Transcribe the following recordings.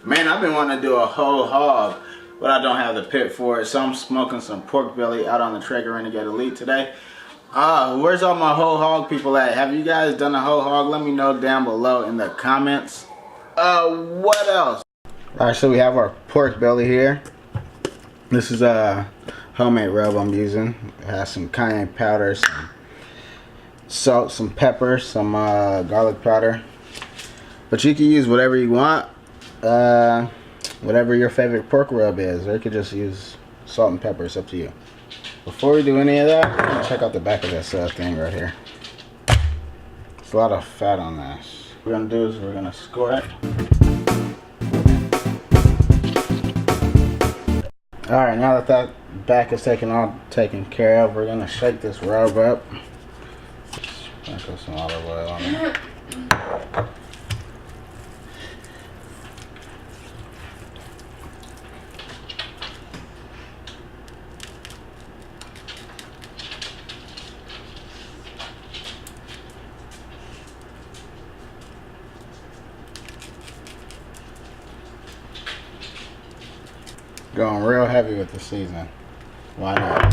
Man, I've been wanting to do a whole hog, but I don't have the pit for it, so I'm smoking some pork belly out on the Traeger Renegade Elite today. Where's all my whole hog people at? Have you guys done a whole hog? Let me know down below in the comments. What else? Alright, so we have our pork belly here. This is a homemade rub I'm using. It has some cayenne powder, some salt, some pepper, some garlic powder. But you can use whatever you want. Whatever your favorite pork rub is, or you could just use salt and pepper. It's up to you. Before we do any of that, we're gonna check out the back of this thing right here. There's a lot of fat on this. What we're gonna do is we're gonna score it. Alright, now that that back is taken care of, we're gonna shake this rub up. Sprinkle some olive oil on it. Going real heavy with the seasoning. Why not?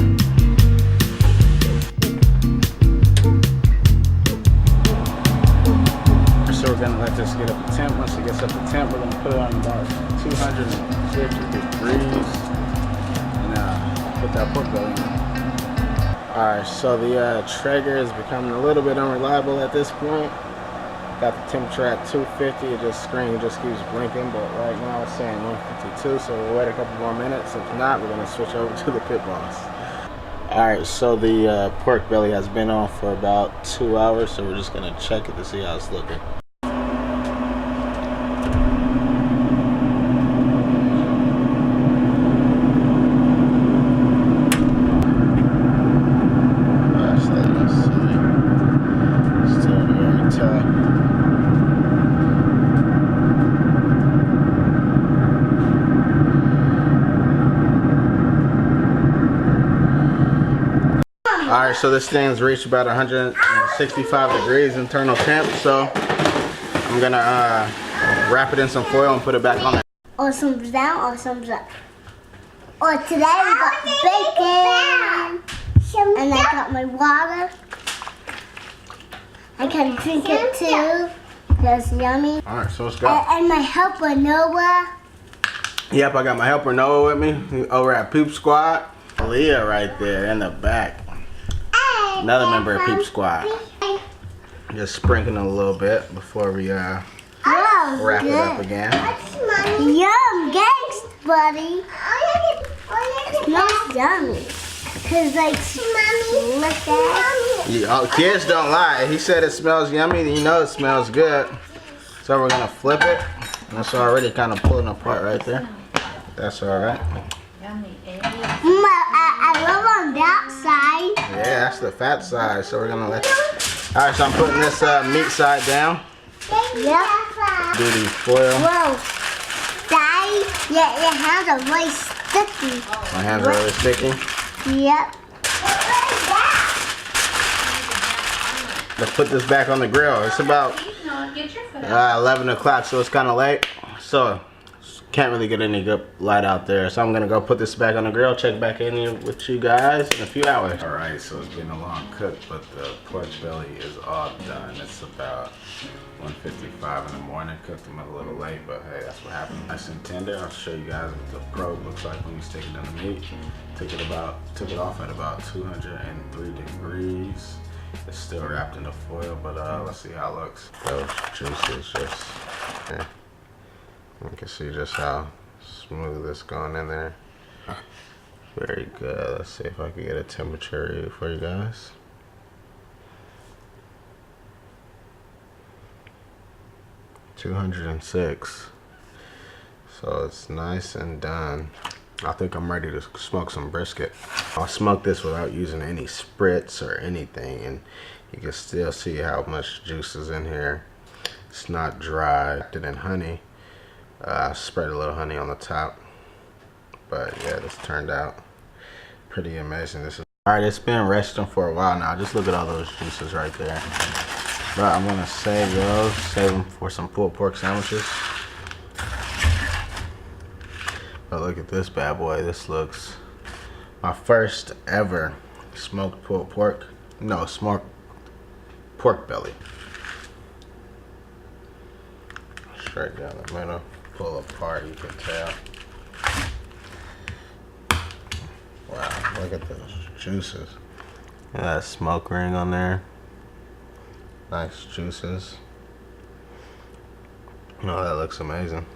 So we're gonna let this get up to temp. Once it gets up to temp, we're gonna put it on about 250 degrees and put that pork belly in. Alright, so the Traeger is becoming a little bit unreliable at this point. Got the temperature at 250, it screen just keeps blinking, but right now it's saying 152, so we'll wait a couple more minutes. If not, we're gonna switch over to the pit boss. Alright, so the pork belly has been on for about 2 hours, so we're just gonna check it to see how it's looking. Alright, so this thing's reached about 165 degrees internal temp, so I'm gonna wrap it in some foil and put it back on there. Or some down or some up. Or today we got bacon. And I got my water. I can drink it too. That's yummy. Alright, so let's go. And my helper Noah. Yep, I got my helper Noah with me over at Poop Squad. Leah right there in the back. Another member of Peep Squad. Just sprinkling a little bit before we wrap it up again. Yum, thanks, buddy. It smells yummy. Cause look at it. Kids don't lie. He said it smells yummy. You know it smells good. So we're gonna flip it. And it's already kind of pulling apart right there. That's all right. I love on that side. Yeah, that's the fat side. So we're gonna let. All right, so I'm putting this meat side down. Yep. Do the foil. Whoa, Daddy, your hands are really sticky. My hands are really sticky. Yep. Let's put this back on the grill. It's about 11 o'clock, so it's kind of late. So can't really get any good light out there. So I'm gonna go put this back on the grill, check back in with you guys in a few hours. All right, so it's been a long cook, but the pork belly is all done. It's about 1:55 in the morning. Cooked them a little late, but hey, that's what happens. Nice and tender. I'll show you guys what the probe looks like when you stick it in the meat. Took it off at about 203 degrees. It's still wrapped in the foil, but let's see how it looks. Those juices just, yeah. You can see just how smooth it's going in there. Very good. Let's see if I can get a temperature read for you guys. 206. So it's nice and done. I think I'm ready to smoke some brisket. I'll smoke this without using any spritz or anything, and you can still see how much juice is in here. It's not dry. Did in honey. I spread a little honey on the top, but yeah, this turned out pretty amazing. This is all right. It's been resting for a while now. Just look at all those juices right there. But I'm gonna save those, save them for some pulled pork sandwiches. But look at this bad boy. This looks my first ever smoked pulled pork. No, smoked pork belly. Straight down the middle, pull apart, you can tell. Wow, look at those juices. Look at that smoke ring on there. Nice juices. Oh, that looks amazing.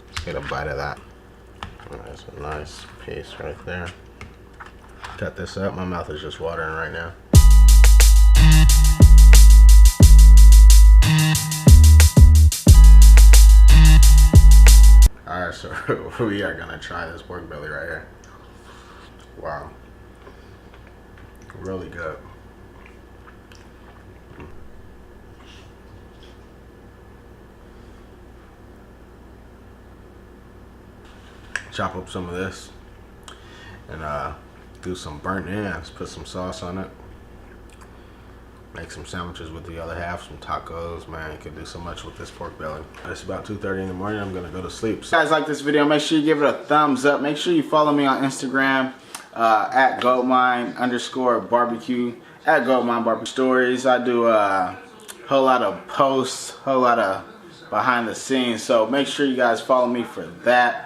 Let's get a bite of that. That's a nice piece right there. Cut this up. My mouth is just watering right now. Alright, so we are gonna try this pork belly right here. Wow. Really good. Chop up some of this and do some burnt ends, put some sauce on it, make some sandwiches with the other half, some tacos. Man, you can do so much with this pork belly. It's about 2:30 in the morning. I'm gonna go to sleep. So if you guys like this video, make sure you give it a thumbs up. Make sure you follow me on Instagram at goatmine_barbecue, at goatmine barbecue stories. I do a whole lot of posts, whole lot of behind the scenes, so make sure you guys follow me for that.